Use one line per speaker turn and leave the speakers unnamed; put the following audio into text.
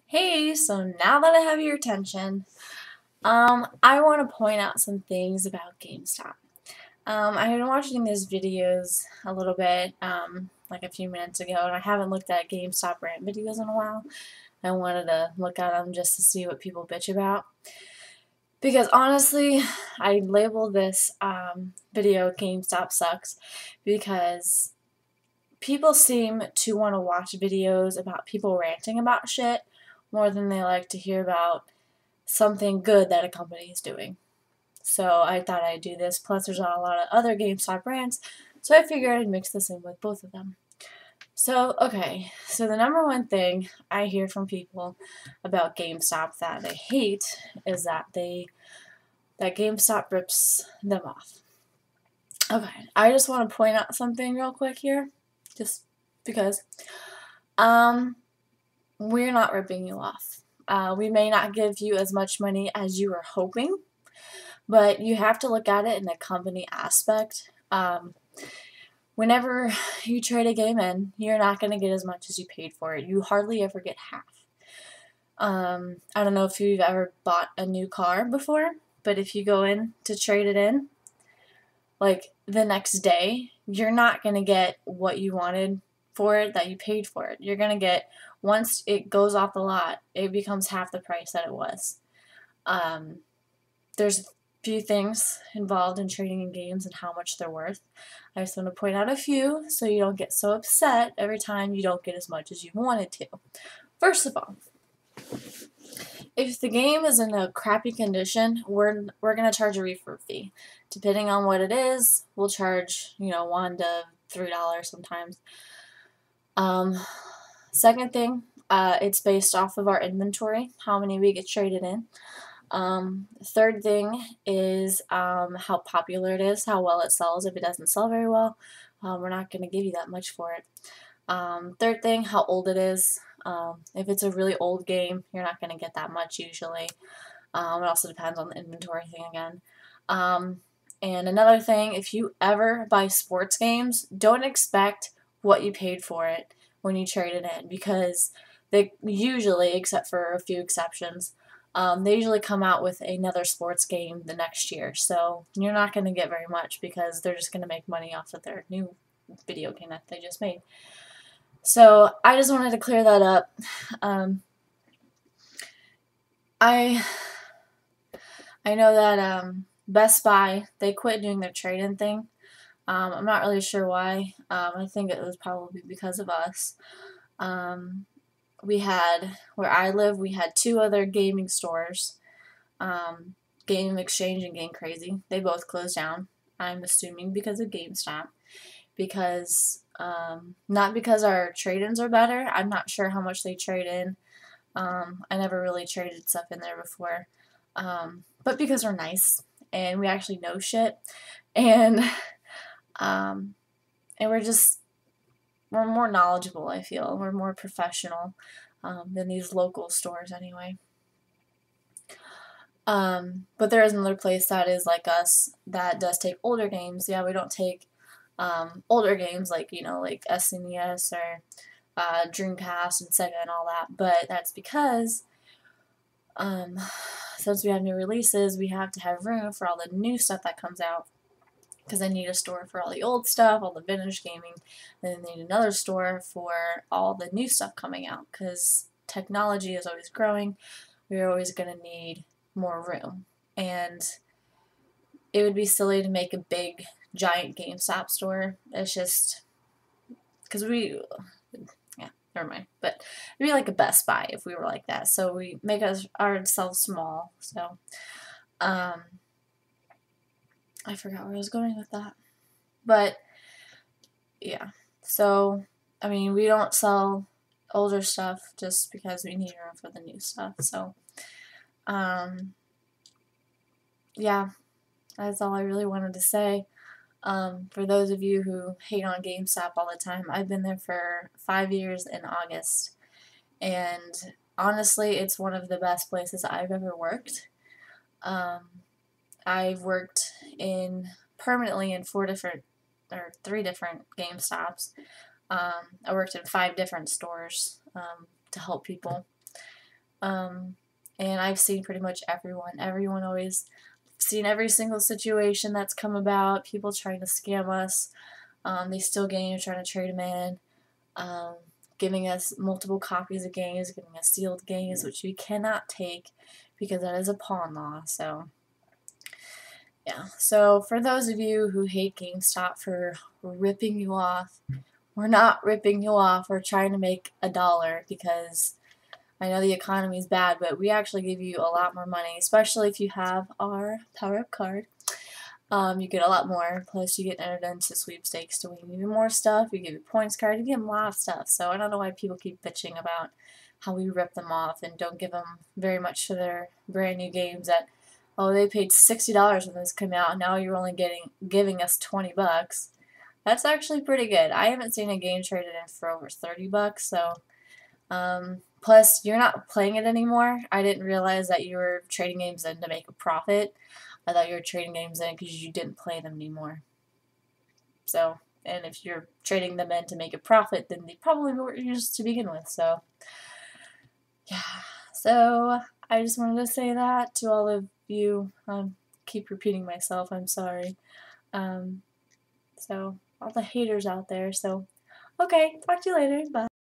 Hey, so now that I have your attention, I want to point out some things about GameStop. I have been watching these videos a little bit, like a few minutes ago, and I haven't looked at GameStop rant videos in a while. I wanted to look at them just to see what people bitch about. Because honestly, I labeled this video GameStop Sucks because people seem to want to watch videos about people ranting about shit more than they like to hear about something good that a company is doing. So I thought I'd do this. Plus, there's not a lot of other GameStop brands, so I figured I'd mix this in with both of them. So, okay, so the number one thing I hear from people about GameStop that they hate is that GameStop rips them off. Okay, I just want to point out something real quick here, just because. We're not ripping you off. We may not give you as much money as you were hoping, but you have to look at it in a company aspect. Whenever you trade a game in, you're not going to get as much as you paid for it. You hardly ever get half. I don't know if you've ever bought a new car before, but if you go in to trade it in, like the next day, you're not going to get what you wanted for it that you paid for it. You're going to get, once it goes off the lot, it becomes half the price that it was. There's a few things involved in trading in games and how much they're worth. I just want to point out a few so you don't get so upset every time you don't get as much as you wanted to. First of all, if the game is in a crappy condition, we're going to charge a refurb fee. Depending on what it is, we'll charge, $1 to $3 sometimes. Second thing, it's based off of our inventory, how many we get traded in. Third thing is how popular it is, how well it sells. If it doesn't sell very well, we're not going to give you that much for it. Third thing, how old it is. If it's a really old game, you're not going to get that much usually. It also depends on the inventory thing again. And another thing, if you ever buy sports games, don't expect what you paid for it when you trade it in, because they usually, except for a few exceptions, they usually come out with another sports game the next year. So you're not going to get very much because they're just going to make money off of their new video game that they just made. So I just wanted to clear that up. I know that Best Buy, they quit doing their trade-in thing. I'm not really sure why. I think it was probably because of us. We had, where I live, we had two other gaming stores, Game Exchange and Game Crazy. They both closed down. I'm assuming because of GameStop. Because, not because our trade-ins are better. I'm not sure how much they trade in. I never really traded stuff in there before. But because we're nice and we actually know shit. And we're more knowledgeable, I feel. We're more professional than these local stores anyway. But there is another place that is like us that does take older games. Yeah, we don't take older games like, like SNES or Dreamcast and Sega and all that. But that's because since we have new releases, we have to have room for all the new stuff that comes out. Because I need a store for all the old stuff, all the vintage gaming, and then I need another store for all the new stuff coming out, because technology is always growing. We're always going to need more room, and it would be silly to make a big, giant GameStop store. It's just, because yeah, never mind, but it'd be like a Best Buy if we were like that, so we make ourselves small, so, I forgot where I was going with that. But, yeah. So, I mean, we don't sell older stuff just because we need room for the new stuff. So, yeah. That's all I really wanted to say. For those of you who hate on GameStop all the time, I've been there for 5 years in August. And, honestly, it's one of the best places I've ever worked. I've worked permanently in 3 different GameStops. I worked in 5 different stores to help people. And I've seen pretty much everyone always seen every single situation that's come about, people trying to scam us. They steal games, trying to trade them in, um, giving us multiple copies of games, giving us sealed games, which we cannot take because that is a pawn law. So yeah, so for those of you who hate GameStop for ripping you off, we're not ripping you off. We're trying to make $1 because I know the economy is bad, but we actually give you a lot more money, especially if you have our Power Up card. You get a lot more, plus you get entered into sweepstakes to win even more stuff. We give you points card, you get a lot of stuff. So I don't know why people keep bitching about how we rip them off and don't give them very much for their brand new games that, oh, they paid $60 when this came out, and now you're only giving us $20. That's actually pretty good. I haven't seen a game traded in for over $30, so plus you're not playing it anymore. I didn't realize that you were trading games in to make a profit. I thought you were trading games in because you didn't play them anymore. So, and if you're trading them in to make a profit, then they probably weren't used to begin with. So, yeah. So, I just wanted to say that to all of you. Keep repeating myself. I'm sorry. So, all the haters out there. So, okay. Talk to you later. Bye.